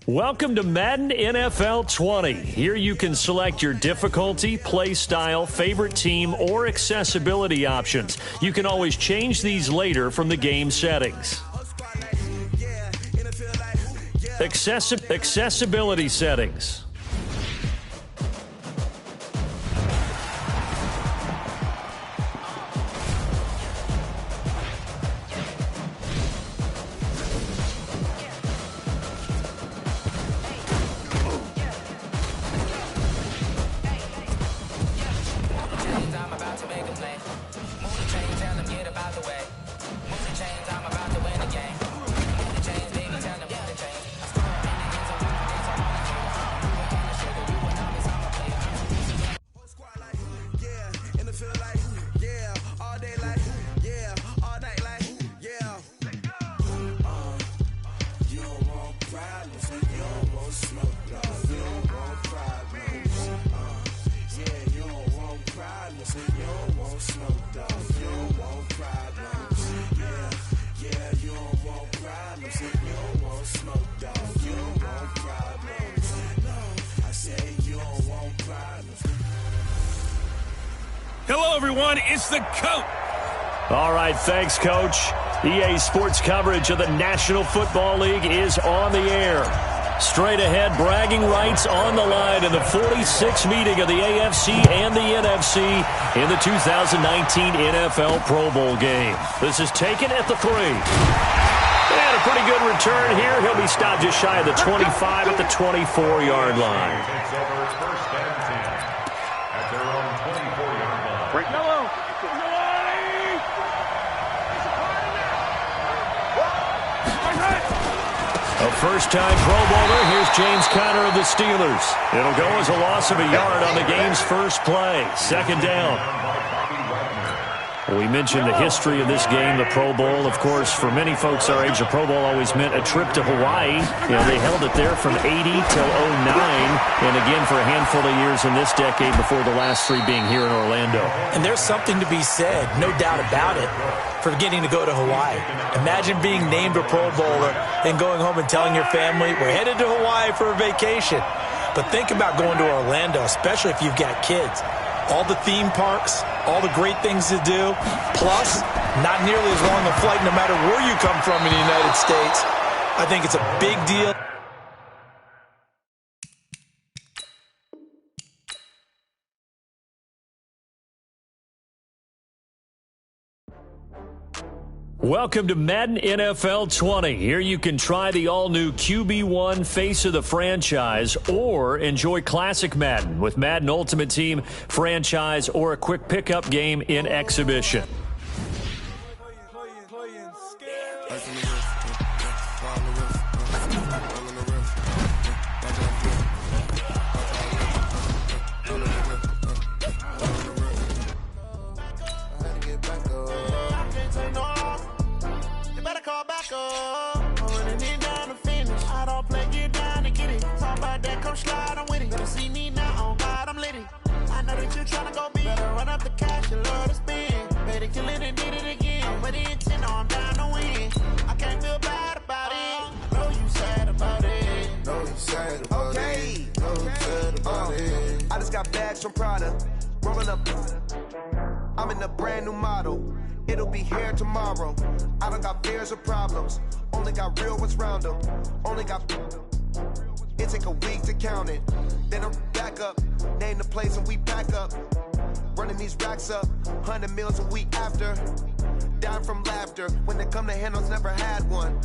Welcome to Madden NFL 20. Here you can select your difficulty, play style, favorite team, or accessibility options. You can always change these later from the game settings. Accessibility settings. Hello, everyone. It's the Coach. All right, thanks, Coach. EA Sports coverage of the National Football League is on the air. Straight ahead, bragging rights on the line in the 46th meeting of the AFC and the NFC in the 2019 NFL Pro Bowl game. This is taken at the 3. And a pretty good return here. He'll be stopped just shy of the 25 at the 24-yard line. A first-time Pro Bowler. Here's James Conner of the Steelers. It'll go as a loss of a yard on the game's first play. Second down. We mentioned the history of this game, the Pro Bowl. Of course, for many folks our age, the Pro Bowl always meant a trip to Hawaii. You know, they held it there from 80 till 09, and again for a handful of years in this decade before the last 3 being here in Orlando. And there's something to be said, no doubt about it, for getting to go to Hawaii. Imagine being named a Pro Bowler and going home and telling your family, we're headed to Hawaii for a vacation. But think about going to Orlando, especially if you've got kids. All the theme parks, all the great things to do, plus not nearly as long a flight no matter where you come from in the United States. I think it's a big deal. Welcome to Madden NFL 20. Here you can try the all-new QB1 face of the franchise or enjoy classic Madden with Madden Ultimate Team, franchise, or a quick pickup game in exhibition. I just got bags from Prada, rolling up. I'm in a brand new model. It'll be here tomorrow. I don't got fears or problems. Only got real ones round them. Only got. It take a week to count it. Then I'm back up. Name the place and we pack up. Running these racks up. 100 meals a week after. Down from laughter. When they come to handles, never had one.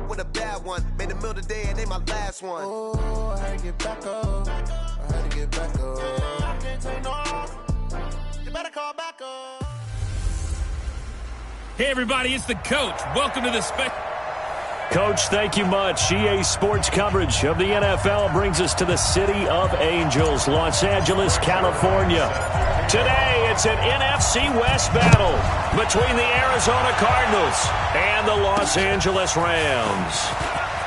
With a bad one. Made a meal today and they my last one. Oh, I had to get back up. I had to get back up. I can't take no off. You better call back up. Hey, everybody, it's the Coach. Welcome to the Coach, thank you much. EA Sports coverage of the NFL brings us to the City of Angels, Los Angeles, California. Today, it's an NFC West battle between the Arizona Cardinals and the Los Angeles Rams.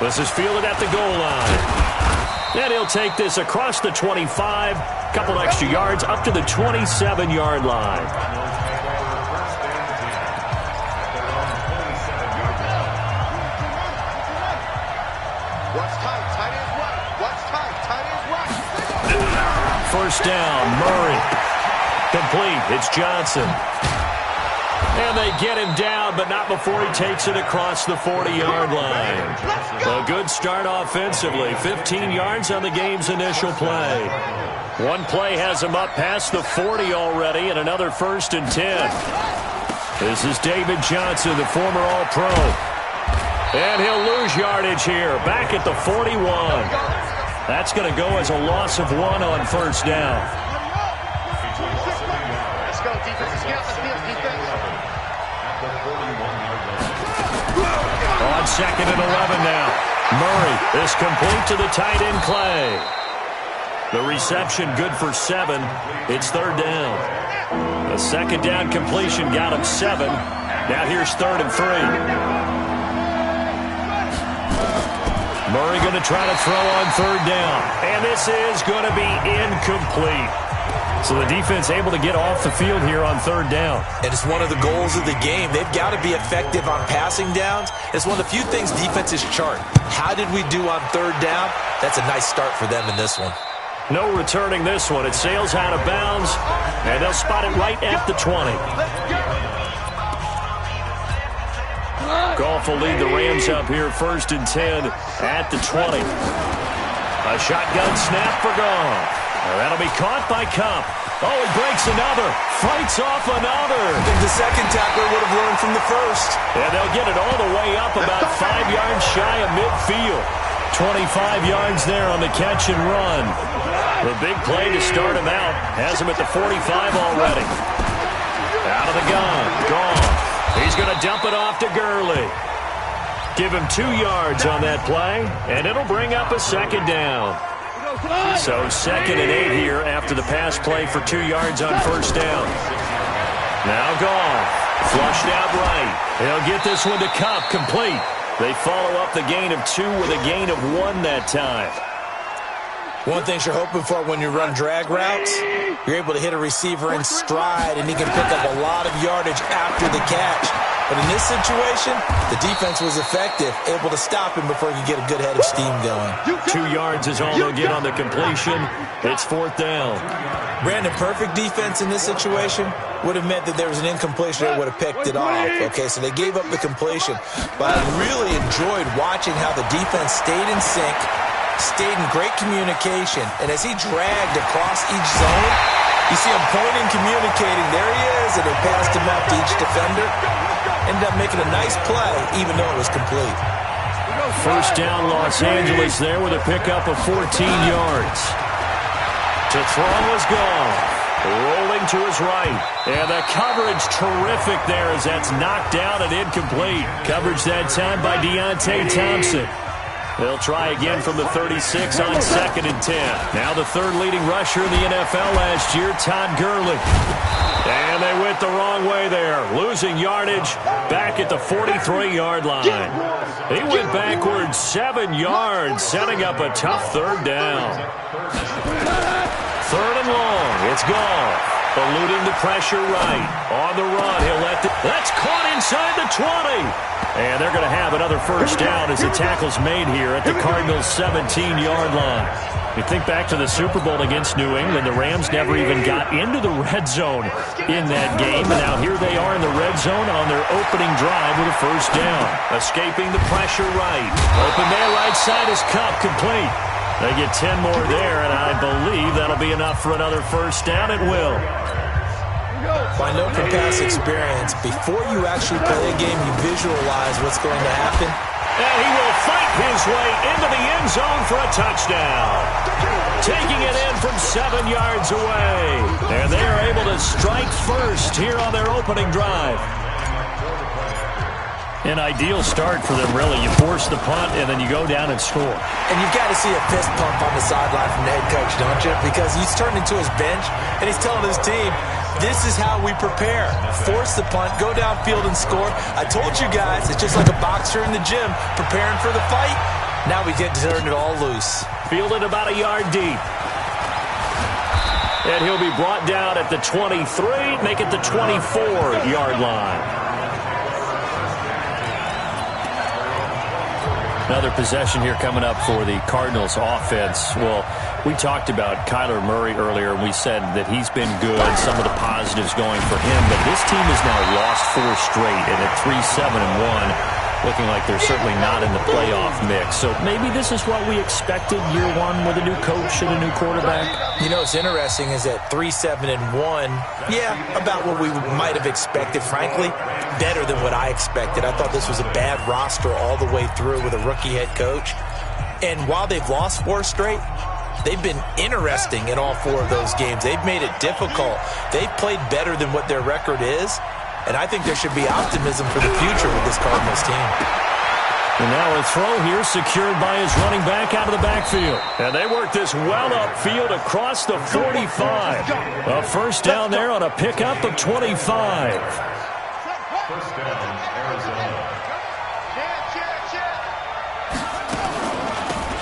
This is fielded at the goal line. And he'll take this across the 25, couple extra yards up to the 27-yard line. What's tight? Tight first down. Murray. Complete. It's Johnson. And they get him down, but not before he takes it across the 40-yard line. A good start offensively. 15 yards on the game's initial play. One play has him up past the 40 already, and another 1st and 10. This is David Johnson, the former All-Pro. And he'll lose yardage here, back at the 41. That's going to go as a loss of 1 on first down. Let's go, defense. Defense. On 2nd and 11 now. Murray is complete to the tight end Clay. The reception good for 7. It's 3rd down. A 2nd down completion got him 7. Now here's 3rd and 3. Murray going to try to throw on 3rd down. And this is going to be incomplete. So the defense able to get off the field here on 3rd down. And it's one of the goals of the game. They've got to be effective on passing downs. It's one of the few things defenses chart. How did we do on 3rd down? That's a nice start for them in this one. No returning this one. It sails out of bounds, and they'll spot it right at the 20. Goff will lead the Rams up here, 1st and 10 at the 20. A shotgun snap for Goff. That'll be caught by Kupp. Oh, he breaks another. Fights off another. I think the second tackler would have learned from the first. And they'll get it all the way up about 5 yards shy of midfield. 25 yards there on the catch and run. The big play to start him out has him at the 45 already. Out of the gun. Goff. He's going to dump it off to Gurley. Give him 2 yards on that play, and it'll bring up a 2nd down. So 2nd and 8 here after the pass play for 2 yards on first down. Now Goff. Flushed out right. He'll get this one to Kupp, complete. They follow up the gain of 2 with a gain of 1 that time. One thing you're hoping for when you run drag routes, you're able to hit a receiver in stride, and he can pick up a lot of yardage after the catch. But in this situation, the defense was effective, able to stop him before he could get a good head of steam going. 2 yards is all they'll get on the completion. It's 4th down. Brandon, perfect defense in this situation would have meant that there was an incompletion that would have picked it off. Okay, so they gave up the completion. But I really enjoyed watching how the defense stayed in sync, stayed in great communication, and as he dragged across each zone, you see him pointing, communicating. There he is, and they passed him up to each defender. Ended up making a nice play, even though it was complete. First down, Los Angeles there with a pickup of 14 yards. To throw is Goff. Rolling to his right. And the coverage terrific there as that's knocked down and incomplete. Coverage that time by Deontay Thompson. They'll try again from the 36 on 2nd and 10. Now the 3rd leading rusher in the NFL last year, Todd Gurley. And they went the wrong way there. Losing yardage back at the 43-yard line. He went backwards 7 yards, setting up a tough 3rd down. 3rd and long. It's Goff. Eluding the pressure right. On the run, he'll let that's caught inside the 20. And they're going to have another first down as the tackle's made here at the Cardinals' 17-yard line. You think back to the Super Bowl against New England, the Rams never even got into the red zone in that game. And now here they are in the red zone on their opening drive with a first down. Escaping the pressure right. Open there, right side is Kupp, complete. They get 10 more there, and I believe that'll be enough for another first down. It will. I know from past experience, before you actually play a game, you visualize what's going to happen. And he will fight his way into the end zone for a touchdown. Taking it in from 7 yards away. And they are able to strike first here on their opening drive. An ideal start for them, really. You force the punt, and then you go down and score. And you've got to see a fist pump on the sideline from the head coach, don't you? Because he's turned into his bench, and he's telling his team, this is how we prepare. Force the punt, go downfield and score. I told you guys, it's just like a boxer in the gym preparing for the fight. Now we get to turn it all loose. Fielded about a yard deep. And he'll be brought down at the 23, make it the 24-yard line. Another possession here coming up for the Cardinals offense. Well, we talked about Kyler Murray earlier, and we said that he's been good, some of the positives going for him, but this team has now lost 4 straight, and at 3-7-1, looking like they're certainly not in the playoff mix. So maybe this is what we expected year one with a new coach and a new quarterback. You know, what's interesting is that 3-7-1, yeah, about what we might have expected, frankly. Better than what I expected. I thought this was a bad roster all the way through with a rookie head coach. And while they've lost 4 straight, they've been interesting in all 4 of those games. They've made it difficult. They've played better than what their record is. And I think there should be optimism for the future with this Cardinals team. And now a throw here secured by his running back out of the backfield. And they work this well upfield across the 45. A first down there on a pickup of 25. First down, Arizona.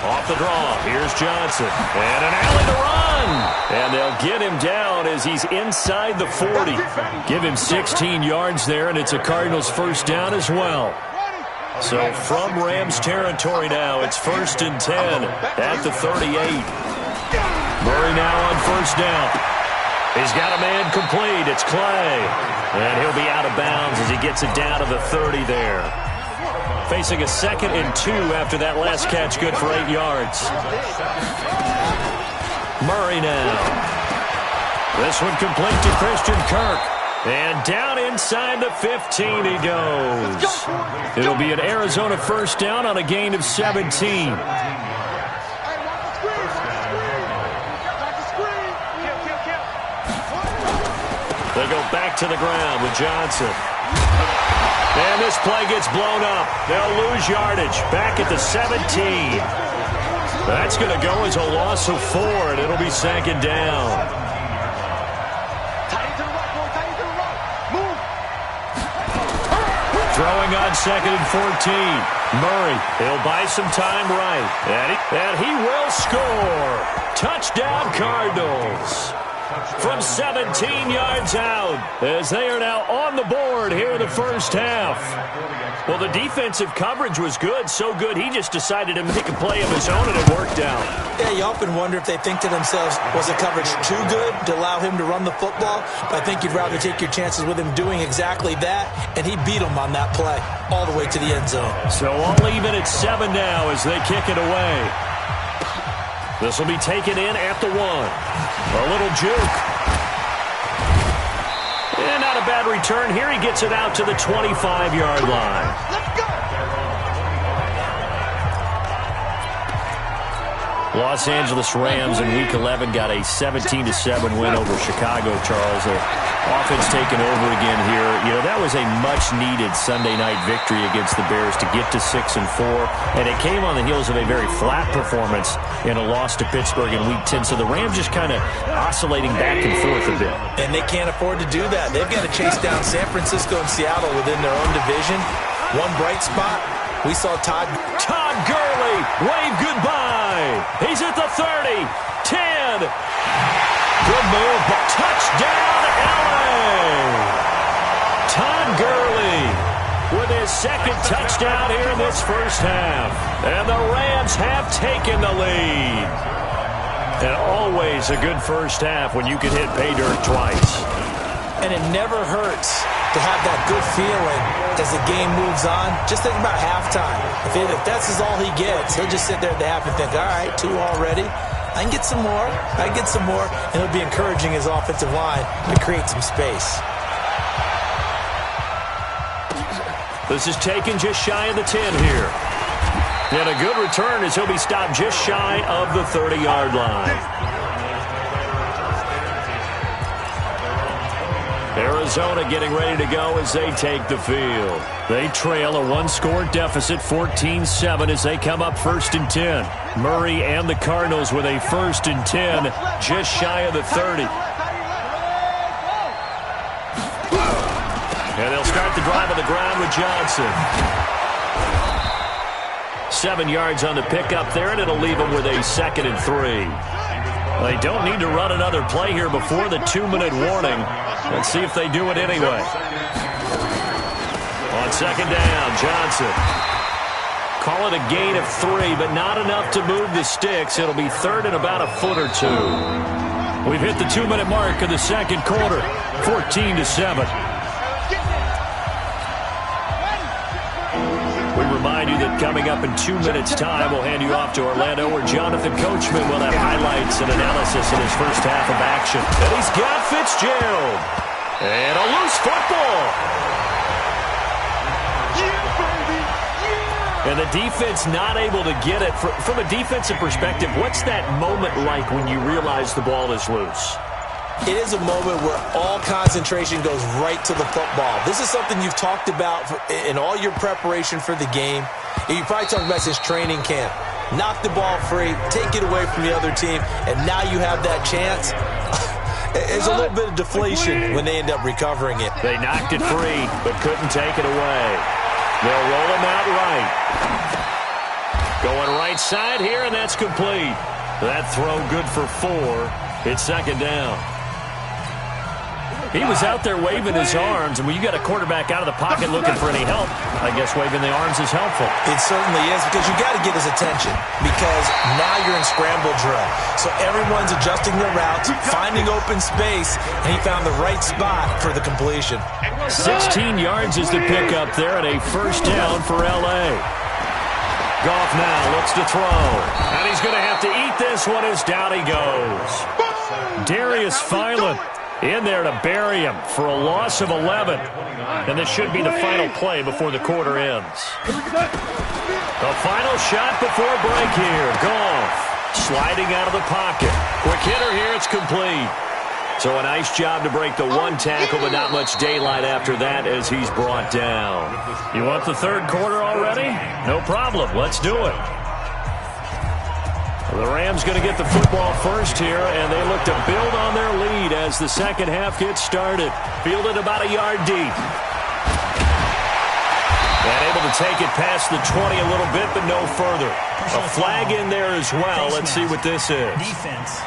Off the draw, here's Johnson. And an alley to run. And they'll get him down as he's inside the 40. Give him 16 yards there, and it's a Cardinals first down as well. So from Rams territory now, it's 1st and 10 at the 38. Murray now on first down. He's got a man complete. It's Clay. And he'll be out of bounds as he gets it down to the 30 there. Facing a 2nd and 2 after that last catch, good for 8 yards. Murray now. This one complete to Christian Kirk. And down inside the 15 he goes. It'll be an Arizona first down on a gain of 17. They go back to the ground with Johnson. And this play gets blown up. They'll lose yardage. Back at the 17. That's going to go as a loss of 4, and it'll be 2nd down. Throwing on 2nd and 14. Murray, he'll buy some time right. And he will score. Touchdown, Cardinals. From 17 yards out, as they are now on the board here in the first half. Well, the defensive coverage was good, so good he just decided to make a play of his own, and it worked out. Yeah, you often wonder if they think to themselves, was the coverage too good to allow him to run the football? But I think you'd rather take your chances with him doing exactly that, and he beat him on that play all the way to the end zone. So all even at 7 now as they kick it away. This will be taken in at the 1. A little juke. And not a bad return. Here he gets it out to the 25-yard line. Let's go. Los Angeles Rams in Week 11 got a 17-7 win over Chicago, Charles. Their offense taking over again here. You know, that was a much-needed Sunday night victory against the Bears to get to 6-4, and it came on the heels of a very flat performance in a loss to Pittsburgh in Week 10. So the Rams just kind of oscillating back and forth a bit. And they can't afford to do that. They've got to chase down San Francisco and Seattle within their own division. One bright spot, we saw Todd Gurley wave goodbye. He's at the 30, 10. Good move, but touchdown, LA. Todd Gurley with his 2nd touchdown here in this first half. And the Rams have taken the lead. And always a good first half when you can hit pay dirt twice. And it never hurts to have that good feeling as the game moves on. Just think about halftime. If that's all he gets, he'll just sit there at the half and think, all right, 2 already. I can get some more. I can get some more. And he'll be encouraging his offensive line to create some space. This is taken just shy of the 10 here. And a good return as he'll be stopped just shy of the 30-yard line. Arizona getting ready to go as they take the field. They trail a 1-score deficit, 14-7, as they come up 1st and 10. Murray and the Cardinals with a 1st and 10, just shy of the 30. And they'll start the drive on the ground with Johnson. 7 yards on the pickup there, and it'll leave them with a 2nd and 3. They don't need to run another play here before the 2-minute warning. Let's see if they do it anyway. On 2nd down, Johnson. Call it a gain of 3, but not enough to move the sticks. It'll be third and about a foot or two. We've hit the 2-minute mark of the second quarter, 14-7. We remind you that coming up in 2 minutes' time, we'll hand you off to Orlando, where Jonathan Coachman will have highlights and analysis in his first half of action. And he's got Fitzgerald. And a loose football. And the defense not able to get it. From a defensive perspective, what's that moment like when you realize the ball is loose? It is a moment where all concentration goes right to the football. This is something you've talked about in all your preparation for the game. And you probably talked about since training camp. Knock the ball free, take it away from the other team, and now you have that chance. There's a little bit of deflation when they end up recovering it. They knocked it free, but couldn't take it away. They'll roll him out right. Going right side here, and that's complete. That throw good for 4. It's second down. He was out there waving his arms, and when you got a quarterback out of the pocket looking for any help, I guess waving the arms is helpful. It certainly is, because you got to get his attention, because now you're in scramble drill. So everyone's adjusting their routes, finding open space, and he found the right spot for the completion. 16 yards is the pickup there, and a first down for L.A. Goff now looks to throw, and he's going to have to eat this one as down he goes. Darius Philon in there to bury him for a loss of 11. And this should be the final play before the quarter ends. The final shot before break here. Goff sliding out of the pocket. Quick hitter here. It's complete. So a nice job to break the one tackle, but not much daylight after that as he's brought down. You want the third quarter already? No problem. Let's do it. The Rams going to get the football first here, and they look to build on their lead as the second half gets started. Fielded about a yard deep. And able to take it past the 20 a little bit, but no further. A flag in there as well. Let's see what this is. Defense.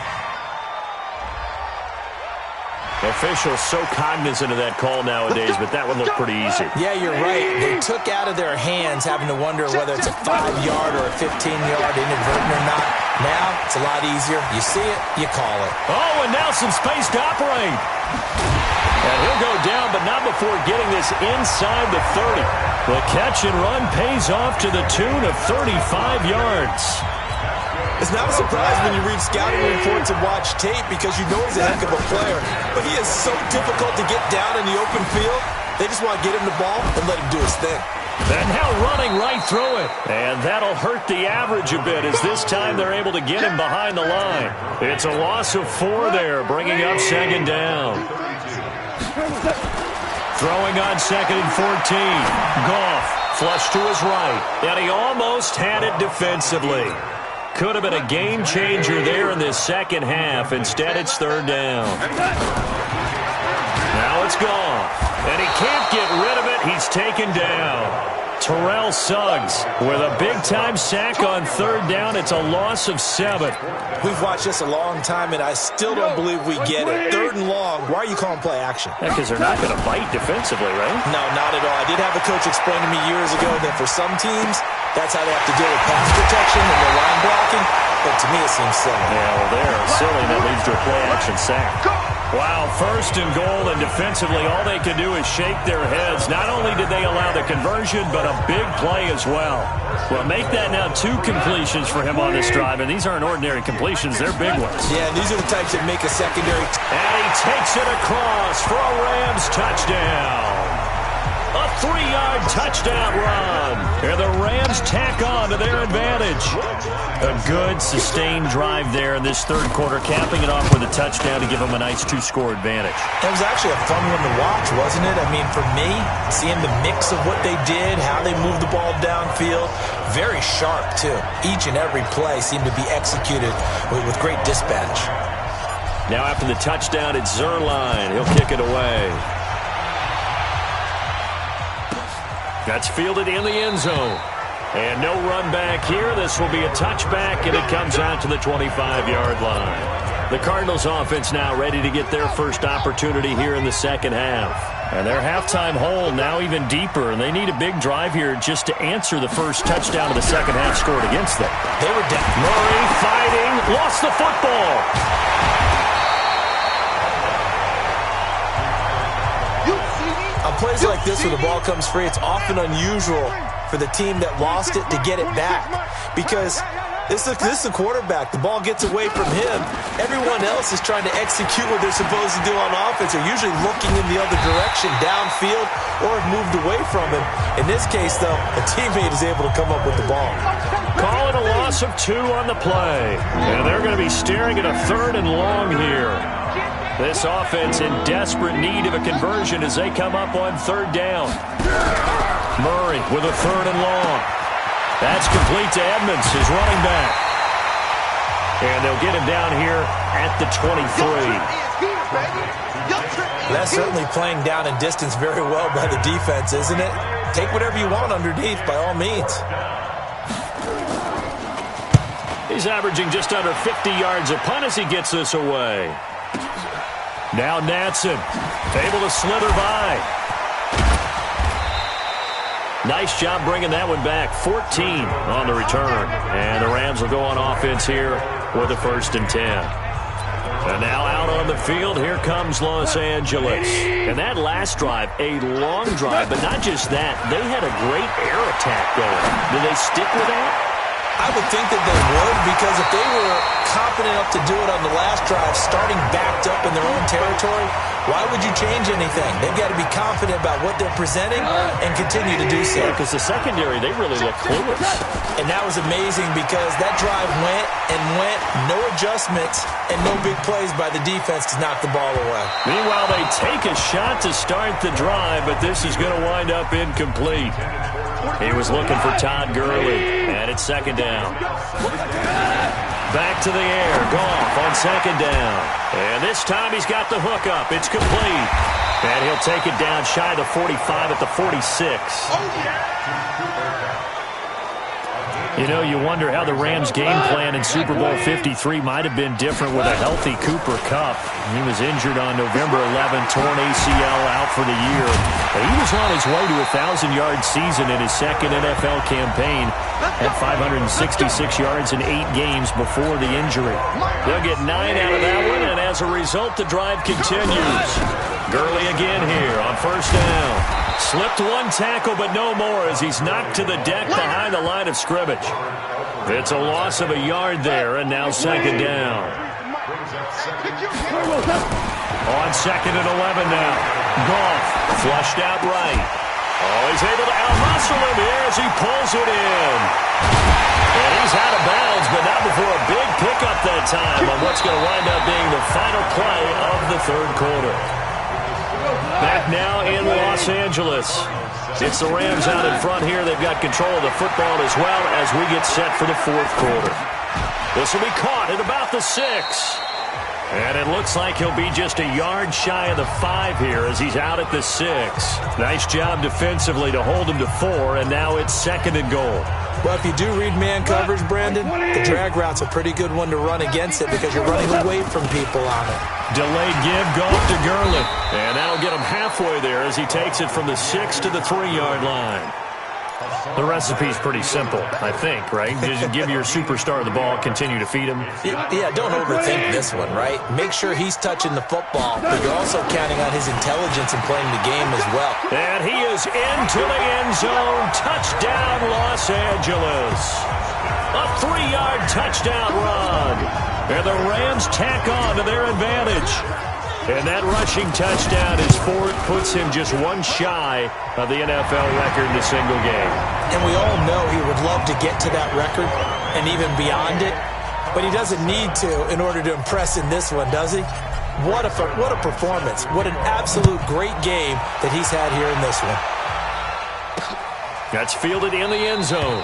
Officials so cognizant of that call nowadays, but that would look pretty easy. Yeah, you're right. They took out of their hands having to wonder whether it's a 5-yard or a 15-yard inadvertent or not. Now, it's a lot easier. You see it, you call it. Oh, and now some space to operate. And he'll go down, but not before getting this inside the 30. The catch and run pays off to the tune of 35 yards. It's not a surprise when you read scouting reports and watch tape, because you know he's a heck of a player. But he is so difficult to get down in the open field. They just want to get him the ball and let him do his thing. And now running right through it. And that'll hurt the average a bit, as this time they're able to get him behind the line. It's a loss of 4 there, bringing up second down. Throwing on second and 14. Goff flush to his right. And he almost had it defensively. Could have been a game changer there in this second half. Instead, it's third down. Now it's Goff. And he can't get rid of it. He's taken down. Terrell Suggs with a big-time sack on third down. It's a loss of 7. We've watched this a long time, and I still don't believe we get it. Third and long. Why are you calling play action? Yeah, because they're not going to bite defensively, right? No, not at all. I did have a coach explain to me years ago that for some teams, that's how they have to deal with pass protection and their line blocking. But to me, it seems silly. Yeah, well, they're silly. That leads to a play-action sack. Wow, first and goal, and defensively, all they can do is shake their heads. Not only did they allow the conversion, but a big play as well. Well, make that now 2 completions for him on this drive, and these aren't ordinary completions. They're big ones. Yeah, and these are the types that make a secondary. And he takes it across for a Rams touchdown. A 3-yard touchdown run. And the Rams tack on to their advantage. A good, sustained drive there in this third quarter, capping it off with a touchdown to give them a nice 2-score advantage. It was actually a fun one to watch, wasn't it? I mean, for me, seeing the mix of what they did, how they moved the ball downfield, very sharp, too. Each and every play seemed to be executed with great dispatch. Now after the touchdown, it's Zerline. He'll kick it away. That's fielded in the end zone. And no run back here. This will be a touchback, and it comes out to the 25-yard line. The Cardinals offense now ready to get their first opportunity here in the second half. And their halftime hole now even deeper, and they need a big drive here just to answer the first touchdown of the second half scored against them. They were down. Murray fighting, lost the football. On plays like this where the ball comes free, it's often unusual for the team that lost it to get it back because this is the quarterback. The ball gets away from him. Everyone else is trying to execute what they're supposed to do on offense. They're usually looking in the other direction, downfield, or have moved away from him. In this case, though, a teammate is able to come up with the ball. Call it a loss of 2 on the play. And they're going to be staring at a 3rd and long here. This offense in desperate need of a conversion as they come up on 3rd down. Murray with a 3rd and long. That's complete to Edmonds, his running back. And they'll get him down here at the 23. That's certainly playing down in distance very well by the defense, isn't it? Take whatever you want underneath, by all means. He's averaging just under 50 yards a punt as he gets this away. Now Natson, able to slither by. Nice job bringing that one back. 14 on the return. And the Rams will go on offense here with a 1st and 10. And now out on the field, here comes Los Angeles. And that last drive, a long drive, but not just that. They had a great air attack going. Did they stick with that? I would think that they would, because if they were confident enough to do it on the last drive, starting backed up in their own territory, why would you change anything? They've got to be confident about what they're presenting and continue to do so. Because the secondary, they really look clueless. And that was amazing because that drive went and went, no adjustments, and no big plays by the defense to knock the ball away. Meanwhile, they take a shot to start the drive, but this is going to wind up incomplete. He was looking for Todd Gurley, and it's 2nd down. Back to the air, Goff on 2nd down. And this time he's got the hook up. It's complete. And he'll take it down shy of the 45 at the 46. You know, you wonder how the Rams' game plan in Super Bowl 53 might have been different with a healthy Cooper Kupp. He was injured on November 11, torn ACL, out for the year. But he was on his way to a 1,000-yard season in his second NFL campaign. Had 566 yards in 8 games before the injury. They'll get 9 out of that one, and as a result, the drive continues. Gurley again here on 1st down. Slipped one tackle, but no more as he's knocked to the deck behind the line of scrimmage. It's a loss of a yard there, and now 2nd down. On 2nd and 11 now. Goff flushed out right. Oh, he's able to out-muscle him here as he pulls it in. And he's out of bounds, but not before a big pickup that time on what's going to wind up being the final play of the 3rd quarter. Back now in Los Angeles. It's the Rams out in front here. They've got control of the football as well as we get set for the 4th quarter. This will be caught at about the 6. And it looks like he'll be just a yard shy of the 5 here as he's out at the 6. Nice job defensively to hold him to 4, and now it's 2nd and goal. Well, if you do read man coverage, Brandon, the drag route's a pretty good one to run against it because you're running away from people on it. Delayed give, Goff to Gurley. And that'll get him halfway there as he takes it from the 6 to the 3-yard line. The recipe's pretty simple, I think, right? Just give your superstar the ball, continue to feed him. Yeah, don't overthink this one, right? Make sure he's touching the football, but you're also counting on his intelligence in playing the game as well. And he is into the end zone. Touchdown, Los Angeles. A 3-yard touchdown run. And the Rams tack on to their advantage. And that rushing touchdown is puts him just one shy of the NFL record in a single game. And we all know he would love to get to that record and even beyond it, but he doesn't need to in order to impress in this one, does he? What a performance. What an absolute great game that he's had here in this one. That's fielded in the end zone.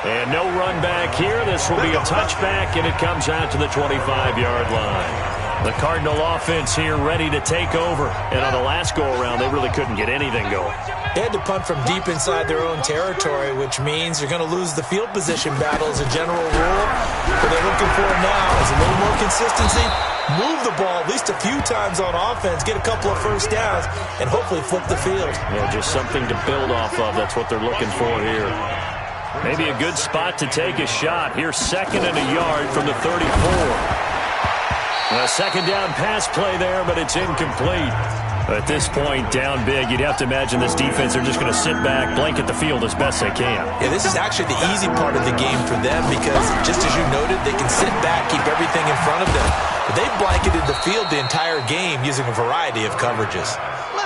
And no run back here. This will be a touchback, and it comes out to the 25-yard line. The Cardinal offense here ready to take over. And on the last go-around, they really couldn't get anything going. They had to punt from deep inside their own territory, which means you're going to lose the field position battle as a general rule. What they're looking for now is a little more consistency, move the ball at least a few times on offense, get a couple of first downs, and hopefully flip the field. Yeah, just something to build off of. That's what they're looking for here. Maybe a good spot to take a shot. Here's 2nd and a yard from the 34. A second down pass play there, but it's incomplete. At this point, down big, you'd have to imagine this defense are just going to sit back, blanket the field as best they can. Yeah, this is actually the easy part of the game for them because, just as you noted, they can sit back, keep everything in front of them. But they've blanketed the field the entire game using a variety of coverages.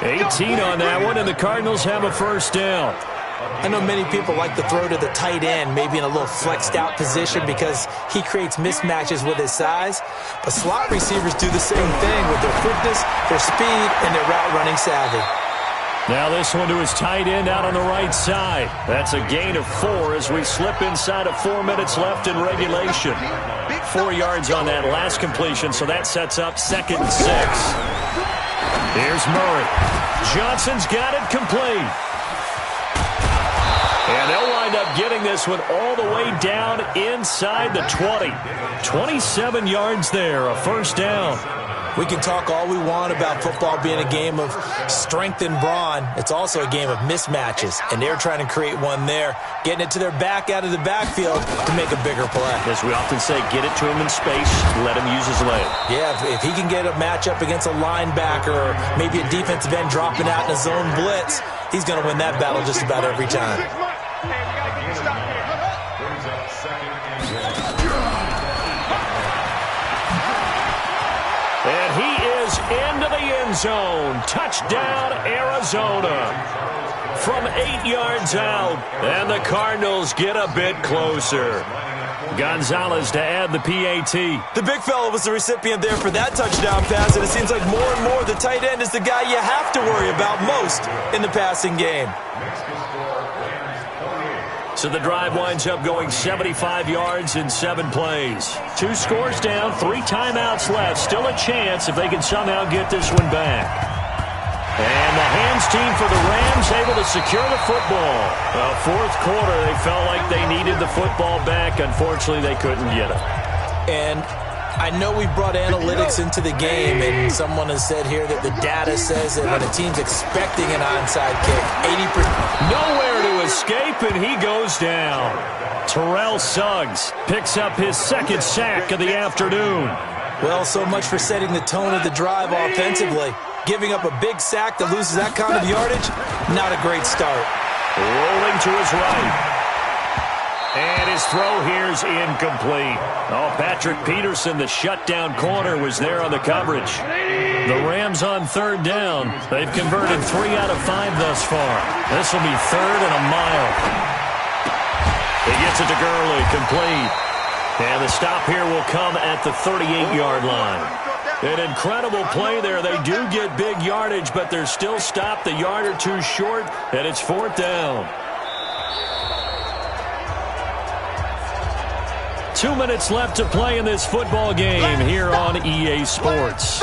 18 on that one, and the Cardinals have a first down. I know many people like to throw to the tight end, maybe in a little flexed out position because he creates mismatches with his size. But slot receivers do the same thing with their quickness, their speed, and their route running savvy. Now this one to his tight end out on the right side. That's a gain of 4 as we slip inside of 4 minutes left in regulation. 4 yards on that last completion, so that sets up 2nd and 6. Here's Murray. Johnson's got it complete. And they'll wind up getting this one all the way down inside the 20. 27 yards there, a first down. We can talk all we want about football being a game of strength and brawn. It's also a game of mismatches, and they're trying to create one there, getting it to their back out of the backfield to make a bigger play. As we often say, get it to him in space, let him use his leg. Yeah, if he can get a matchup against a linebacker or maybe a defensive end dropping out in a zone blitz, he's going to win that battle just about every time. And he is into the end zone. Touchdown, Arizona. From 8 yards out, and the Cardinals get a bit closer. Gonzalez to add the PAT. The big fella was the recipient there for that touchdown pass, and it seems like more and more the tight end is the guy you have to worry about most in the passing game. So the drive winds up going 75 yards in 7 plays. 2 scores down, 3 timeouts left. Still a chance if they can somehow get this one back. And the hands team for the Rams able to secure the football. Well, 4th quarter, they felt like they needed the football back. Unfortunately, they couldn't get it. And I know we brought analytics into the game, and someone has said here that the data says that when a team's expecting an onside kick, 80%. Nowhere to escape, and he goes down. Terrell Suggs picks up his 2nd sack of the afternoon. Well, so much for setting the tone of the drive offensively. Giving up a big sack that loses that kind of yardage, not a great start. Rolling to his right. And his throw here's incomplete. Oh, Patrick Peterson, the shutdown corner, was there on the coverage. The Rams on 3rd down. They've converted 3 out of 5 thus far. This will be 3rd and a mile. He gets it to Gurley, complete. And the stop here will come at the 38-yard line. An incredible play there. They do get big yardage, but they're still stopped a yard or 2 short, and it's 4th down. 2 minutes left to play in this football game here on EA Sports.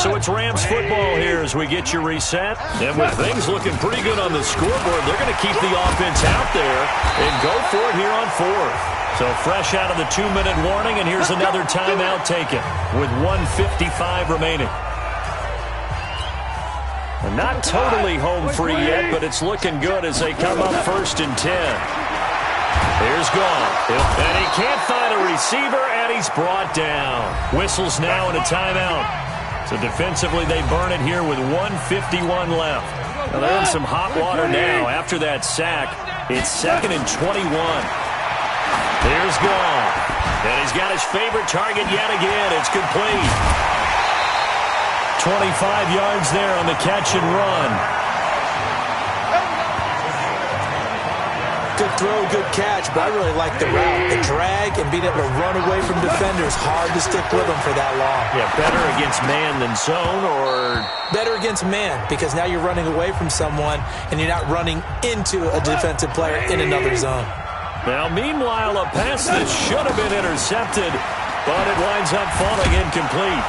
So it's Rams football here as we get you reset. And with things looking pretty good on the scoreboard, they're going to keep the offense out there and go for it here on 4th. So fresh out of the 2-minute warning, and here's another timeout taken with 1:55 remaining. Not totally home free yet, but it's looking good as they come up 1st and 10. Here's Gone. And he can't find a receiver, and he's brought down. Whistles now and a timeout. So defensively, they burn it here with 1:51 left. Now they're in some hot water now. After that sack, it's 2nd and 21. Here's Gone. And he's got his favorite target yet again. It's complete. 25 yards there on the catch and run. Good throw, good catch, but I really like the route. The drag and being able to run away from defenders, hard to stick with them for that long. Yeah, better against man than zone, or? Better against man, because now you're running away from someone and you're not running into a defensive player in another zone. Now, meanwhile, a pass that should have been intercepted, but it winds up falling incomplete.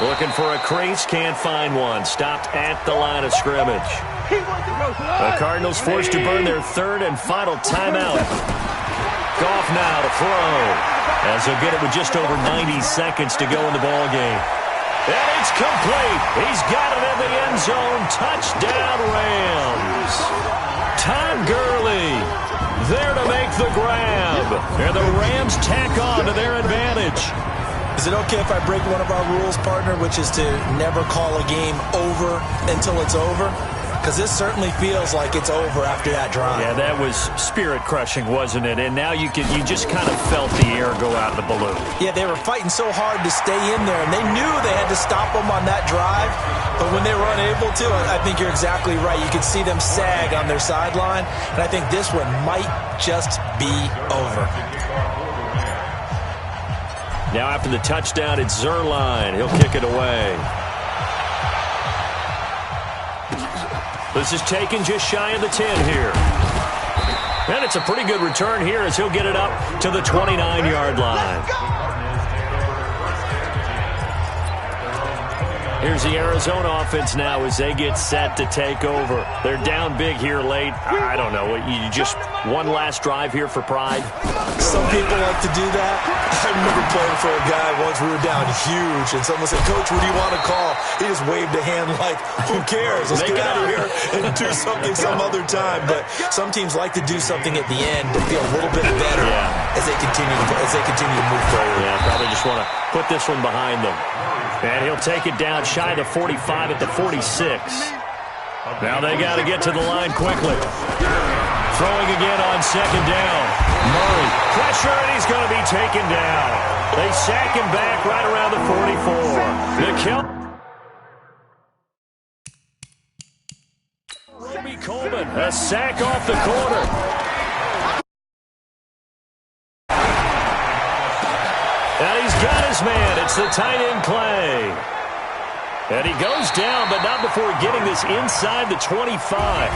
Looking for a crease, can't find one. Stopped at the line of scrimmage. The Cardinals forced to burn their third and final timeout. Goff now to throw, as he'll get it with just over 90 seconds to go in the ballgame. And it's complete. He's got it in the end zone. Touchdown, Rams. Todd Gurley there to make the grab. And the Rams tack on to their advantage. Is it okay if I break one of our rules, partner, which is to never call a game over until it's over? Because this certainly feels like it's over after that drive. Yeah, that was spirit-crushing, wasn't it? And now you just kind of felt the air go out of the balloon. Yeah, they were fighting so hard to stay in there, and they knew they had to stop them on that drive. But when they were unable to, I think you're exactly right. You could see them sag on their sideline, and I think this one might just be over. Now after the touchdown, it's Zerline. He'll kick it away. This is taken just shy of the 10 here. And it's a pretty good return here as he'll get it up to the 29-yard line. Here's the Arizona offense now as they get set to take over. They're down big here late. I don't know. You just one last drive here for pride? Some people like to do that. I remember playing for a guy once. We were down huge, and someone said, "Coach, what do you want to call?" He just waved a hand like, "Who cares? Let's get out of here and do something some other time." But some teams like to do something at the end to feel a little bit better as they continue to move forward. Yeah, probably just want to put this one behind them. And he'll take it down shy of the 45 at the 46. Now they got to get to the line quickly. Throwing again on second down. Murray, pressure, and he's going to be taken down. They sack him back right around the 44. Roby Coleman, a sack off the corner. And he's got his man. It's the tight end Clay. And he goes down, but not before getting this inside the 25.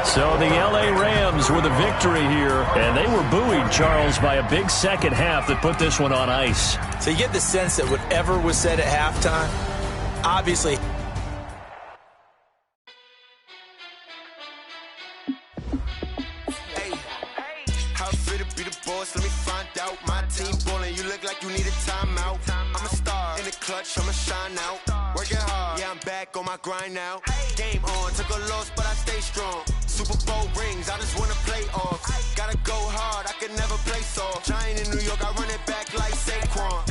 So the L.A. Rams with a victory here, and they were buoyed, Charles, by a big second half that put this one on ice. So you get the sense that whatever was said at halftime, obviously. Hey, how fit to be the boss? Let me find out. My team ballin', you look like you need a timeout. I'm a star in the clutch, I'ma shine out. Working hard, yeah, I'm back on my grind now. Game on, took a loss, but I stay strong. Super Bowl rings, I just wanna play off. Gotta go hard, I can never play soft. Giant in New York, I run it back like Saquon.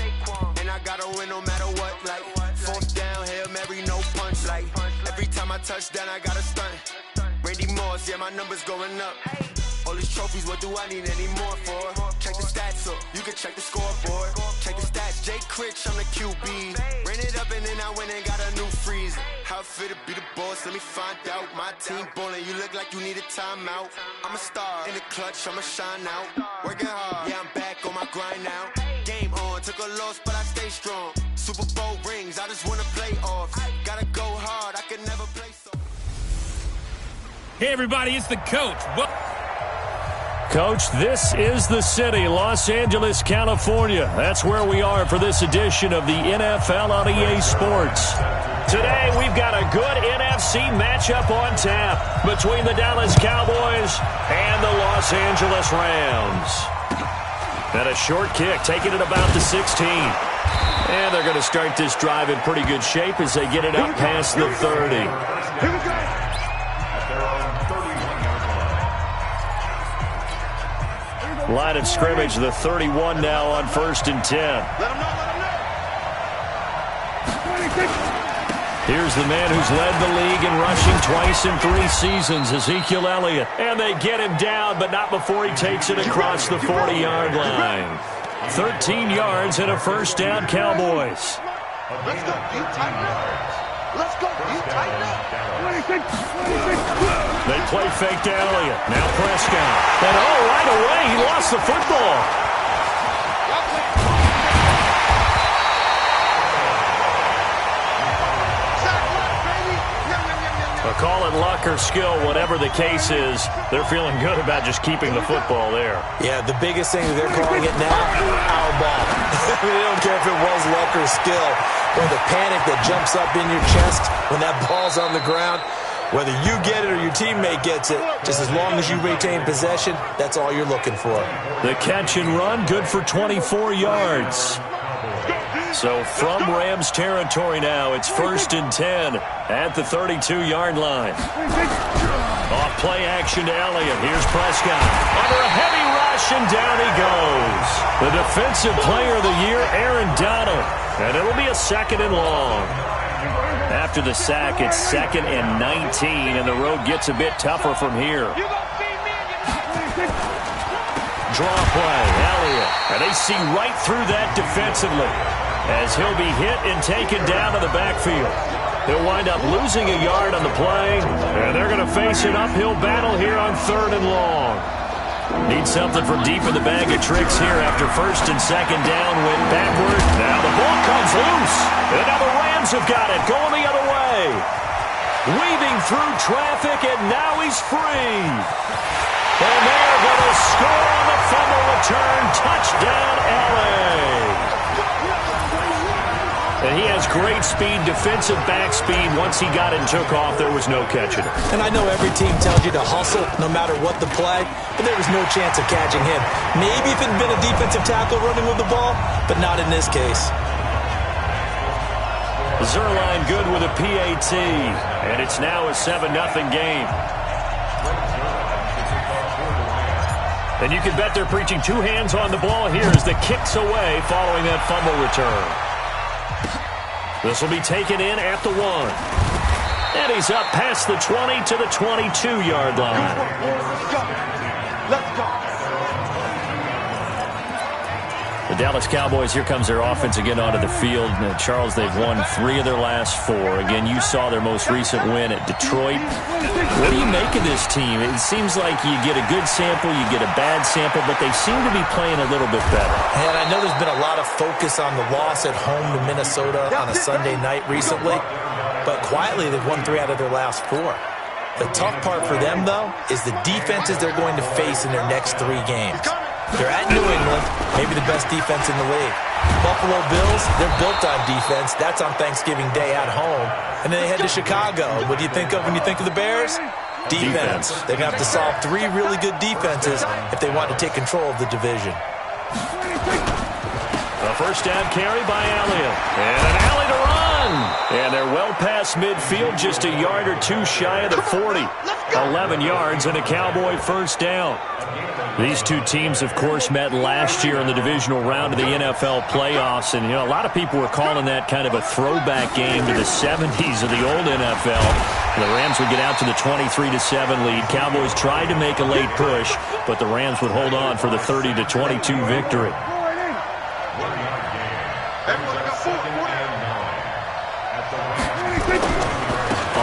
And I gotta win no matter what, like fourth down, Hail Mary, no punch. Like every time I touch down, I gotta stunt. Randy Moss, yeah, my numbers going up. All these trophies, what do I need any more for? Check the stats up, you can check the scoreboard. Check the stats, Jay Critch, I'm the QB. Ran it up and then I went and got a new freeze. How fit to be the boss, let me find out. My team ballin', you look like you need a timeout. I'm a star in the clutch, I'ma shine out. Working hard, yeah, I'm back on my grind now. Game on, took a loss, but I stay strong. Super Bowl rings, I just wanna play off. Gotta go hard, I can never play so. Hey, everybody, it's the coach. Coach, this is the city, Los Angeles, California. That's where we are for this edition of the NFL on EA Sports. Today, we've got a good NFC matchup on tap between the Dallas Cowboys and the Los Angeles Rams. And a short kick, taking it about the 16. And they're going to start this drive in pretty good shape as they get it up past the 30. Here we go. Line of scrimmage, the 31 now on 1st and 10. Let him know. Here's the man who's led the league in rushing twice in 3 seasons, Ezekiel Elliott. And they get him down, but not before he takes it across the 40-yard line. 13 yards and a first down, Cowboys. Let's go, you tighten up. Let's go, you tighten up. They play fake to Elliott. Now Prescott. And right away, he lost the football. A call it luck or skill, whatever the case is, they're feeling good about just keeping the football there. Yeah, the biggest thing that they're calling it now, our ball. They don't care if it was luck or skill, or the panic that jumps up in your chest when that ball's on the ground. Whether you get it or your teammate gets it, just as long as you retain possession, that's all you're looking for. The catch and run, good for 24 yards. So from Rams territory now, it's 1st and 10 at the 32-yard line. Off play action to Elliott. Here's Prescott. Under a heavy rush, and down he goes. The defensive player of the year, Aaron Donald. And it'll be a 2nd and long. After the sack, it's 2nd and 19, and the road gets a bit tougher from here. Draw play, Elliott. And they see right through that defensively as he'll be hit and taken down to the backfield. He'll wind up losing a yard on the play, and they're going to face an uphill battle here on 3rd and long. Need something from deep in the bag of tricks here after 1st and 2nd down, went backward. Now the ball comes loose, and now the Rams have got it, going the other way. Weaving through traffic, and now he's free. And they're going to score on the fumble return. Touchdown, LA. And he has great speed, defensive back speed. Once he got it and took off, there was no catching it. And I know every team tells you to hustle no matter what the play, but there was no chance of catching him. Maybe if it had been a defensive tackle running with the ball, but not in this case. Zerline good with a PAT, and it's now a 7-0 game. And you can bet they're preaching 2 hands on the ball here as the kick's away following that fumble return. This will be taken in at the 1. And he's up past the 20 to the 22-yard line. Let's go. The Dallas Cowboys, here comes their offense again onto the field. Charles, they've won 3 of their last 4. Again, you saw their most recent win at Detroit. What do you make of this team? It seems like you get a good sample, you get a bad sample, but they seem to be playing a little bit better. And I know there's been a lot of focus on the loss at home to Minnesota on a Sunday night recently, but quietly they've won 3 out of their last 4. The tough part for them, though, is the defenses they're going to face in their next 3 games. They're at New England, maybe the best defense in the league. Buffalo Bills, they're built on defense. That's on Thanksgiving Day at home. And then they head to Chicago. What do you think of when you think of the Bears? Defense. They're going to have to solve 3 really good defenses if they want to take control of the division. A first down carry by Elliott. And an alley to run. And they're well past midfield, just a yard or 2 shy of the 40. 11 yards and a Cowboy first down. These 2 teams, of course, met last year in the divisional round of the NFL playoffs. And, a lot of people were calling that kind of a throwback game to the 70s of the old NFL. The Rams would get out to the 23-7 lead. Cowboys tried to make a late push, but the Rams would hold on for the 30-22 victory.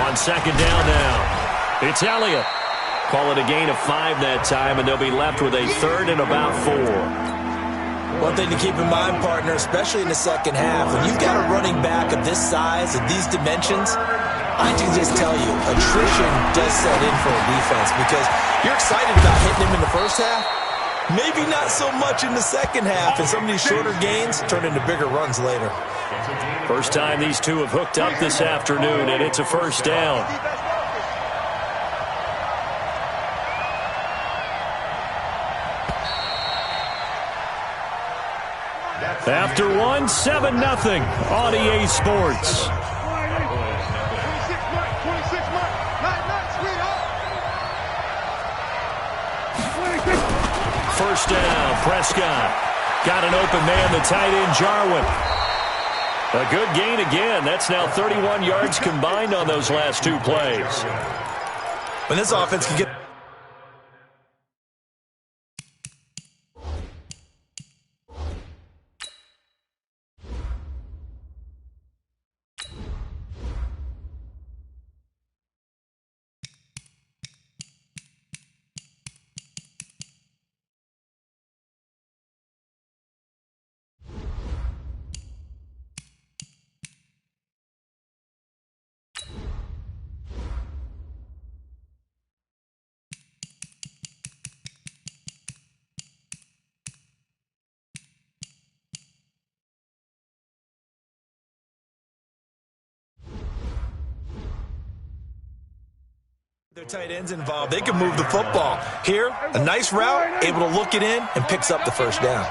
On 2nd down now, it's Elliott. Call it a gain of 5 that time, and they'll be left with a 3rd and about 4. One thing to keep in mind, partner, especially in the second half, when you've got a running back of this size and these dimensions, I can just tell you, attrition does set in for a defense because you're excited about hitting him in the first half. Maybe not so much in the second half, and some of these shorter gains turn into bigger runs later. First time these 2 have hooked up this afternoon, and it's a first down. After 1, 7-0 on EA Sports. First down, Prescott. Got an open man, the tight end, Jarwin. A good gain again. That's now 31 yards combined on those last 2 plays. When this offense can get... Their tight ends involved. They can move the football. Here, a nice route, able to look it in, and picks up the first down.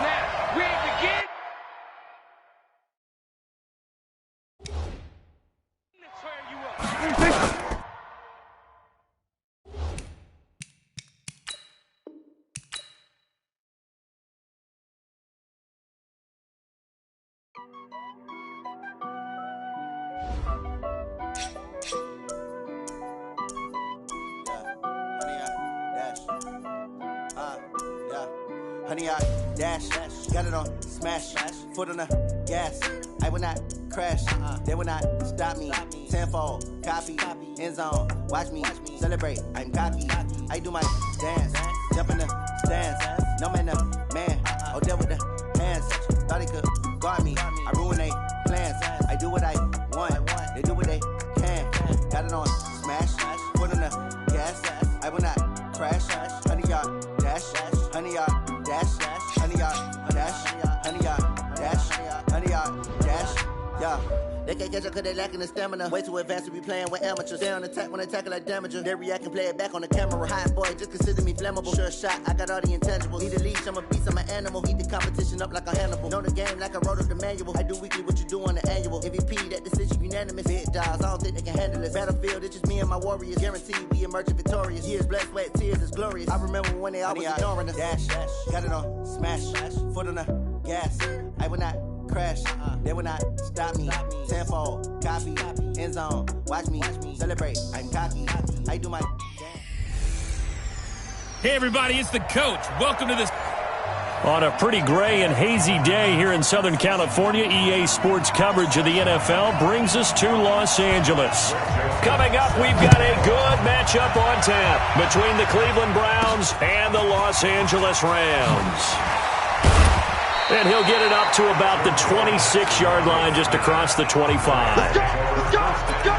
Honey, I dash, got it on smash, foot on the gas. I will not crash, they will not stop me. Tenfold, copy, end zone, watch me celebrate. I'm cocky, I do my dance, jump in the stands. No man, the man, oh, deal with the hands. Thought he could guard me, I ruin they plans. I do what I want, they do what they can. Got it on smash, foot on the gas. I will not crash, honey, y'all dash, honey, y'all. Dash, honey, y'all, dash, honey, y'all, dash, honey, y'all, dash, yeah. They can't catch up cause they lacking the stamina. Way too advanced to be playing with amateurs. They on attack when they tackle like damager. They react and play it back on the camera. Hot boy, just consider me flammable. Sure shot, I got all the intangibles. Need a leash, I'm a beast, I'm an animal. Heat the competition up like a Hannibal. Know the game like I wrote up the manual. I do weekly what you do on the annual. MVP, that decision unanimous. Big dogs, I don't think they can handle it. Battlefield, it's just me and my warriors. Guaranteed we emerging victorious. Years, blood, sweat, tears, it's glorious. I remember when they always ignoring us. Dash, got it on smash, foot on the gas. I will not crash, they will not stop me. Tenfold, copy, end zone, watch me celebrate. I'm cocky, I do my dance. Hey, everybody, it's the coach. Welcome to this. On a pretty gray and hazy day here in Southern California, EA Sports coverage of the NFL brings us to Los Angeles. Coming up, we've got a good matchup on tap between the Cleveland Browns and the Los Angeles Rams. And he'll get it up to about the 26-yard line just across the 25. Let's go! Let's go!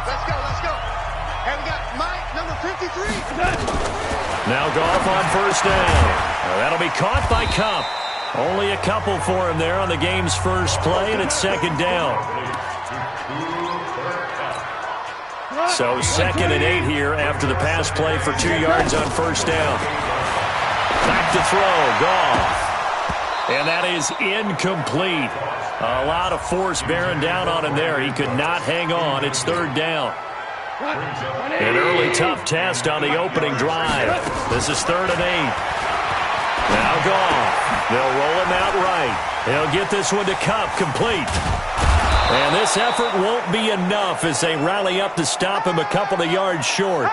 Let's go! Let's go! And we got Mike, number 53. Now Goff on first down. That'll be caught by Kupp. Only a couple for him there on the game's first play, and it's second down. So 2nd and 8 here after the pass play for 2 yards on first down. Back to throw, Goff. And that is incomplete. A lot of force bearing down on him there. He could not hang on. It's third down. An early tough test on the opening drive. This is 3rd and 8. Now Goff. They'll roll him out right. He'll get this one to Kupp, complete. And this effort won't be enough as they rally up to stop him a couple of yards short.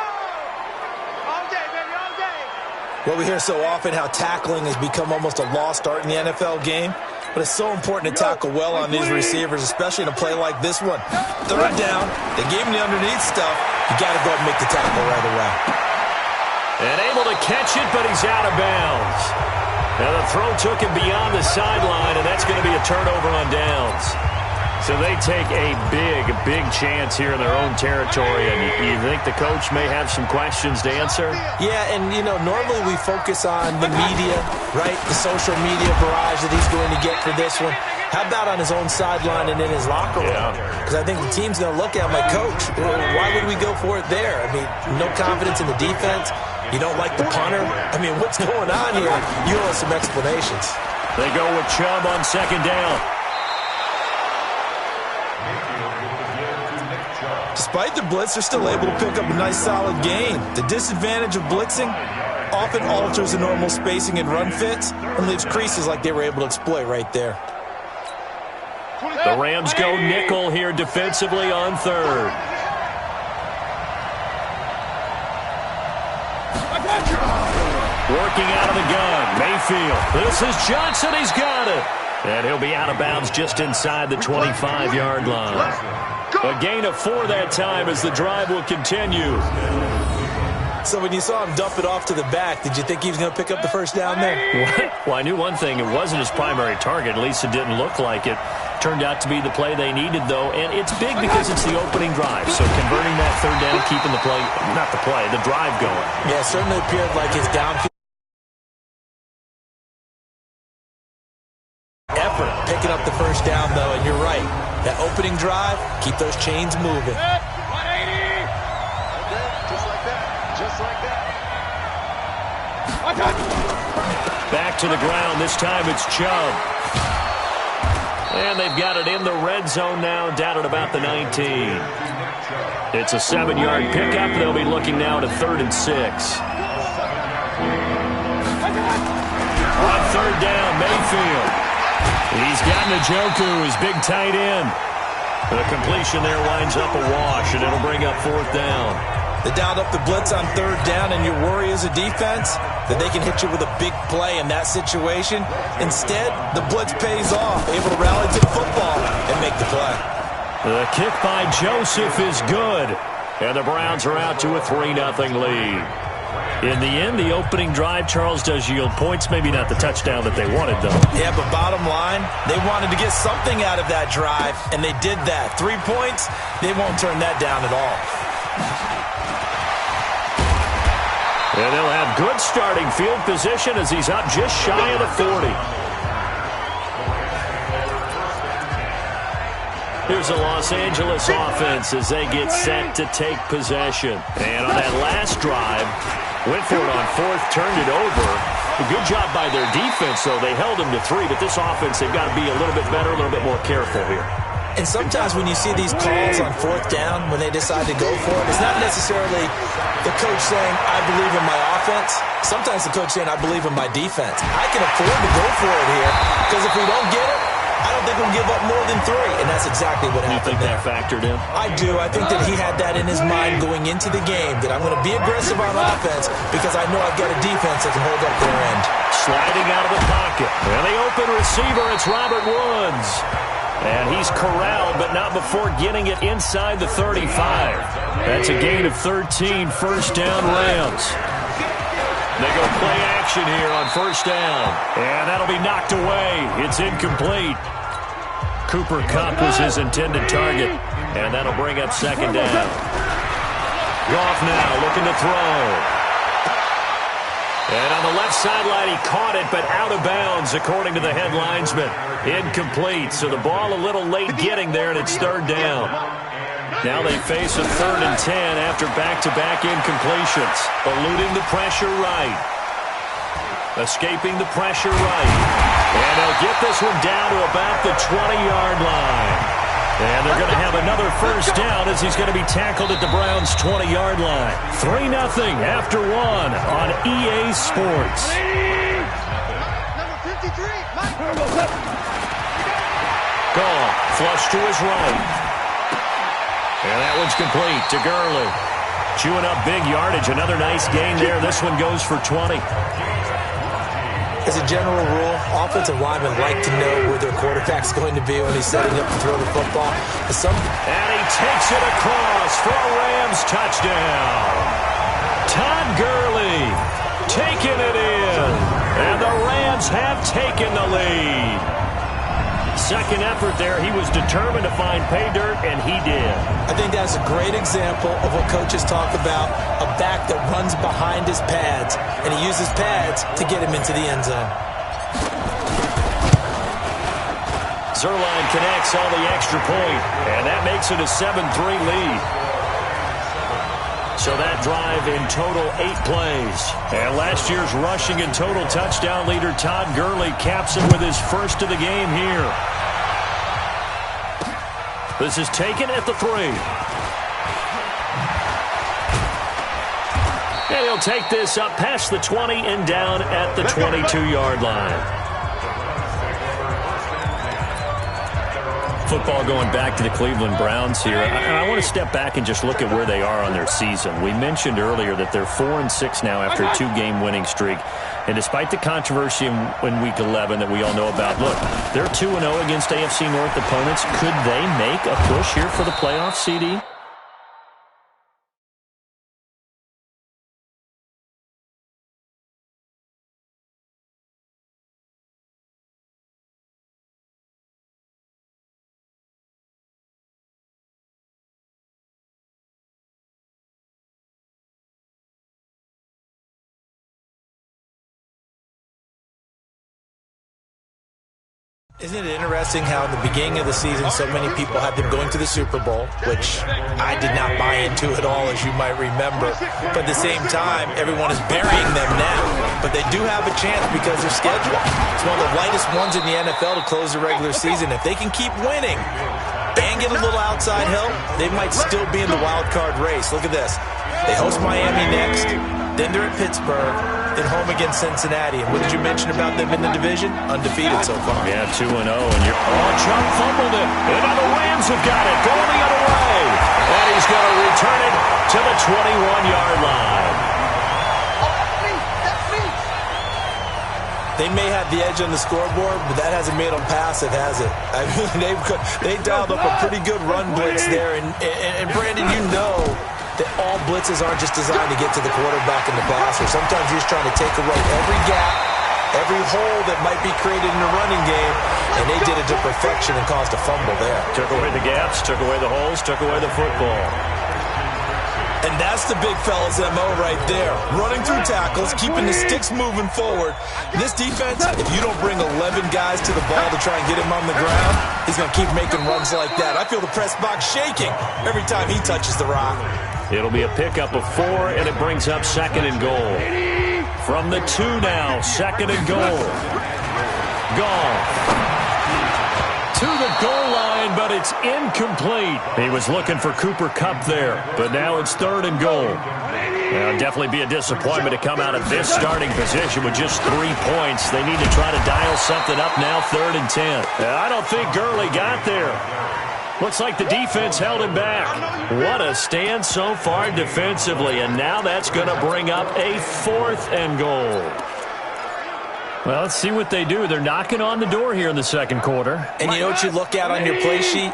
Well, we hear so often how tackling has become almost a lost art in the NFL game, but it's so important to tackle well on these receivers, especially in a play like this one. Third down, they gave him the underneath stuff. You got to go and make the tackle right away. And able to catch it, but he's out of bounds. Now the throw took him beyond the sideline, and that's going to be a turnover on downs. So they take a big chance here in their own territory, and you think the coach may have some questions to answer? Yeah, and, you know, normally we focus on the media, right, the social media barrage that he's going to get for this one. How about on his own sideline and in his locker room? Because I think the team's going to look at him like, Coach, why would we go for it there? I mean, no confidence in the defense. You don't like the punter? I mean, what's going on here? You owe us some explanations. They go with Chubb on second down. Despite the blitz, they're still able to pick up a nice solid gain. The disadvantage of blitzing often alters the normal spacing and run fits and leaves creases like they were able to exploit right there. The Rams go nickel here defensively on third. Working out of the gun, Mayfield. This is Johnson, he's got it. And he'll be out of bounds just inside the 25-yard line. A gain of 4 that time as the drive will continue. So when you saw him dump it off to the back, did you think he was going to pick up the first down there? Well, I knew one thing. It wasn't his primary target. At least it didn't look like it. Turned out to be the play they needed, though. And it's big because it's the opening drive. So converting that third down, keeping the play, not the play, the drive going. Yeah, it certainly appeared like his downfield effort picking up the first down, though, and you're right. That opening drive, keep those chains moving. 180! Just like that. Just like that. Back to the ground. This time it's Chubb. And they've got it in the red zone now, down at about the 19. It's a 7-yard pickup. They'll be looking now to 3rd and 6. On 3rd down, Mayfield. He's got Njoku, his big tight end. The completion there winds up a wash, and it'll bring up 4th down. They dialed up the blitz on 3rd down, and your worry as a defense that they can hit you with a big play in that situation. Instead, the blitz pays off, able to rally to the football and make the play. The kick by Joseph is good, and the Browns are out to a 3-0 lead. In the end, the opening drive, Charles, does yield points. Maybe not the touchdown that they wanted, though. Yeah, but bottom line, they wanted to get something out of that drive, and they did that. 3 points, they won't turn that down at all. And they'll have good starting field position as he's up just shy of the 40. Here's the Los Angeles offense as they get set to take possession. And on that last drive, went for it on 4th, turned it over. A good job by their defense, though. They held them to 3, but this offense, they've got to be a little bit better, a little bit more careful here. And sometimes when you see these calls on 4th down, when they decide to go for it, it's not necessarily the coach saying, I believe in my offense. Sometimes the coach saying, I believe in my defense. I can afford to go for it here, because if we don't get it, I don't think we'll give up more than 3. And that's exactly what happened there. You think that factored in? I do. I think that he had that in his mind going into the game, that I'm going to be aggressive on offense because I know I've got a defense that can hold up their end. Sliding out of the pocket. And the open receiver, it's Robert Woods. And he's corralled, but not before getting it inside the 35. That's a gain of 13, 1st down Rams. They go play action here on 1st down. And that'll be knocked away. It's incomplete. Cooper Kupp was his intended target. And that'll bring up 2nd down. Goff now looking to throw. And on the left sideline, he caught it, but out of bounds, according to the head linesman. Incomplete, so the ball a little late getting there, and it's 3rd down. Now they face a 3rd and 10 after back-to-back incompletions. Eluding the pressure right. Escaping the pressure right. And they'll get this one down to about the 20-yard line. And they're going to have another 1st down as he's going to be tackled at the Browns' 20-yard line. 3-0 after 1 on EA Sports. Number 53, Goal, flush to his right. And that one's complete to Gurley. Chewing up big yardage. Another nice gain there. This one goes for 20. As a general rule, offensive linemen like to know where their quarterback's going to be when he's setting up to throw the football. And he takes it across for a Rams touchdown. Todd Gurley taking it in. And the Rams have taken the lead. Second effort there, he was determined to find pay dirt, and he did. I think that's a great example of what coaches talk about, a back that runs behind his pads, and he uses pads to get him into the end zone. Zerline connects on the extra point, and that makes it a 7-3 lead. So that drive in total 8 plays. And last year's rushing and total touchdown leader Todd Gurley caps it with his first of the game here. This is taken at the 3. And he'll take this up past the 20 and down at the 22-yard line. Football going back to the Cleveland Browns here. I want to step back and just look at where they are on their season. We mentioned earlier that they're 4-6 now after a 2-game winning streak. And despite the controversy in Week 11 that we all know about, look, they're 2-0 against AFC North opponents. Could they make a push here for the playoff, CD? Isn't it interesting how in the beginning of the season so many people had them going to the Super Bowl, which I did not buy into at all, as you might remember. But at the same time, everyone is burying them now. But they do have a chance because their schedule is one of the lightest ones in the NFL to close the regular season. If they can keep winning and get a little outside help, they might still be in the wild card race. Look at this. They host Miami next, then they're at Pittsburgh, then home against Cincinnati. And what did you mention about them in the division? Undefeated so far. Yeah, 2-0. And you're Chubb fumbled it. And now the Rams have got it. Going the other way. And he's going to return it to the 21-yard line. They may have the edge on the scoreboard, but that hasn't made them passive, has it? I mean, they dialed up a pretty good run blitz there. And Brandon, you know that all blitzes aren't just designed to get to the quarterback and the passer. Sometimes you're just trying to take away every gap, every hole that might be created in the running game, and they did it to perfection and caused a fumble there. Took away the gaps, took away the holes, took away the football. And that's the big fella's MO right there. Running through tackles, keeping the sticks moving forward. This defense, if you don't bring 11 guys to the ball to try and get him on the ground, he's going to keep making runs like that. I feel the press box shaking every time he touches the rock. It'll be a pickup of 4, and it brings up 2nd and goal. From the 2 now, 2nd and goal. Goff to the goal line, but it's incomplete. He was looking for Cooper Kupp there, but now it's 3rd and goal. It'll definitely be a disappointment to come out of this starting position with just 3 points. They need to try to dial something up now, 3rd and 10. I don't think Gurley got there. Looks like the defense held him back. What a stand so far defensively, and now that's going to bring up a 4th and goal. Well, let's see what they do. They're knocking on the door here in the second quarter. And you know what you look at on your play sheet?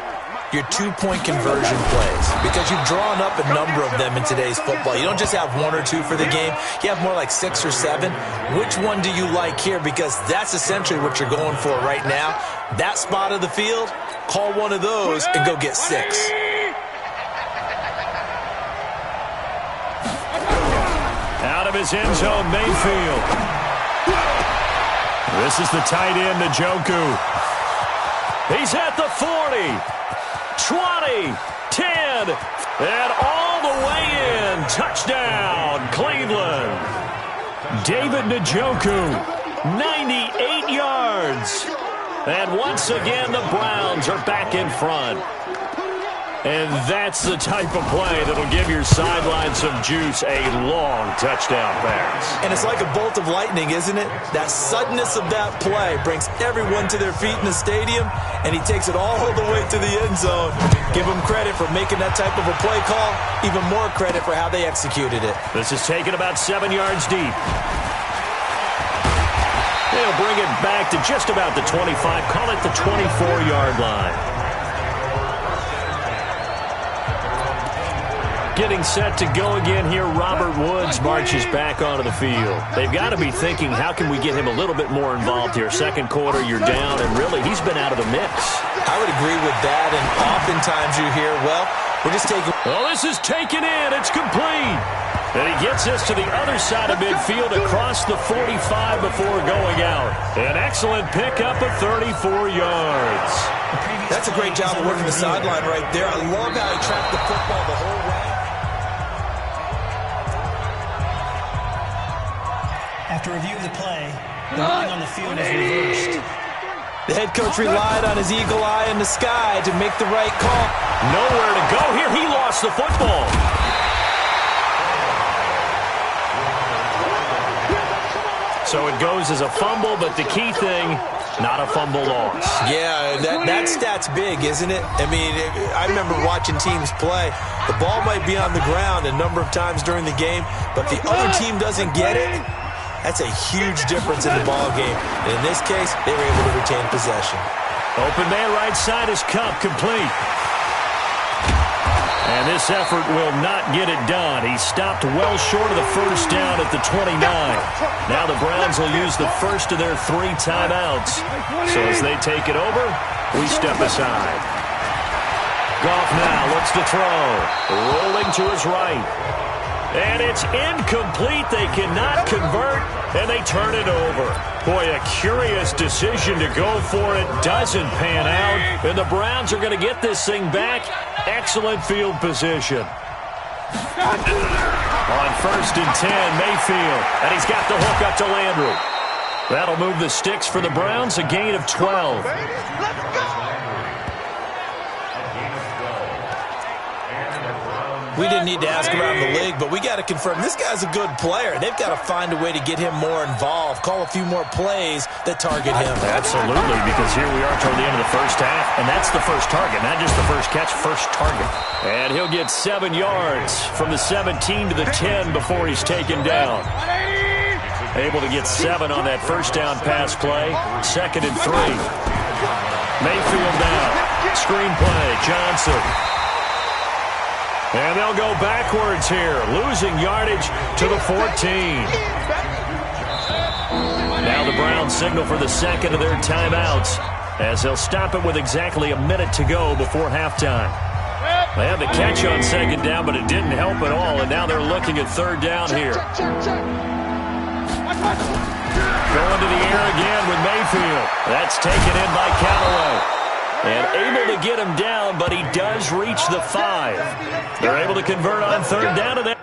Your 2-point conversion plays. Because you've drawn up a number of them in today's football. You don't just have 1 or 2 for the game. You have more like 6 or 7. Which one do you like here? Because that's essentially what you're going for right now. That spot of the field, call one of those and go get 6. Out of his end zone, Mayfield. This is the tight end, Njoku. He's at the 40, 20, 10, and all the way in. Touchdown, Cleveland. David Njoku, 98 yards. And once again, the Browns are back in front. And that's the type of play that'll give your sideline some juice, a long touchdown pass. And it's like a bolt of lightning, isn't it? That suddenness of that play brings everyone to their feet in the stadium, and he takes it all the way to the end zone. Give him credit for making that type of a play call, even more credit for how they executed it. This is taken about 7 yards deep. They'll bring it back to just about the 25, call it the 24-yard line. Getting set to go again here, Robert Woods marches back onto the field. They've got to be thinking, how can we get him a little bit more involved here? Second quarter, you're down, and really, he's been out of the mix. I would agree with that, and oftentimes you hear, well, we're just taking... Well, this is taken in. It's complete. And he gets us to the other side of midfield across the 45 before going out. An excellent pickup of 34 yards. That's a great job of working the sideline right there. I love how he tracked the football the whole way. After review of the play, the holding on the field is reversed. The head coach relied on his eagle eye in the sky to make the right call. Nowhere to go here. He lost the football. So it goes as a fumble, but the key thing, not a fumble loss. Yeah, that stat's big, isn't it? I mean, I remember watching teams play. The ball might be on the ground a number of times during the game, but the other team doesn't get it. That's a huge difference in the ball game. And in this case, they were able to retain possession. Open man right side is Kupp, complete. And this effort will not get it done. He stopped well short of the first down at the 29. Now the Browns will use the first of their 3 timeouts. So as they take it over, we step aside. Goff now looks to throw. Rolling to his right. And it's incomplete. They cannot convert, and they turn it over. Boy, a curious decision to go for it. Doesn't pan out. And the Browns are going to get this thing back. Excellent field position. On 1st and 10, Mayfield. And he's got the hook up to Landry. That'll move the sticks for the Browns, a gain of 12. We didn't need to ask around the league, but we got to confirm this guy's a good player. They've got to find a way to get him more involved, call a few more plays that target him. Absolutely, because here we are toward the end of the first half, and that's the first target, not just the first catch, first target. And he'll get 7 yards from the 17 to the 10 before he's taken down. Able to get 7 on that first down pass play. 2nd and 3. Mayfield down. Screen play, Johnson. And they'll go backwards here, losing yardage to the 14. Now the Browns signal for the second of their timeouts as they'll stop it with exactly a minute to go before halftime. They had the catch on 2nd down, but it didn't help at all, and now they're looking at 3rd down here. Going to the air again with Mayfield. That's taken in by Callaway. And able to get him down, but he does reach the 5. They're able to convert on 3rd down to that.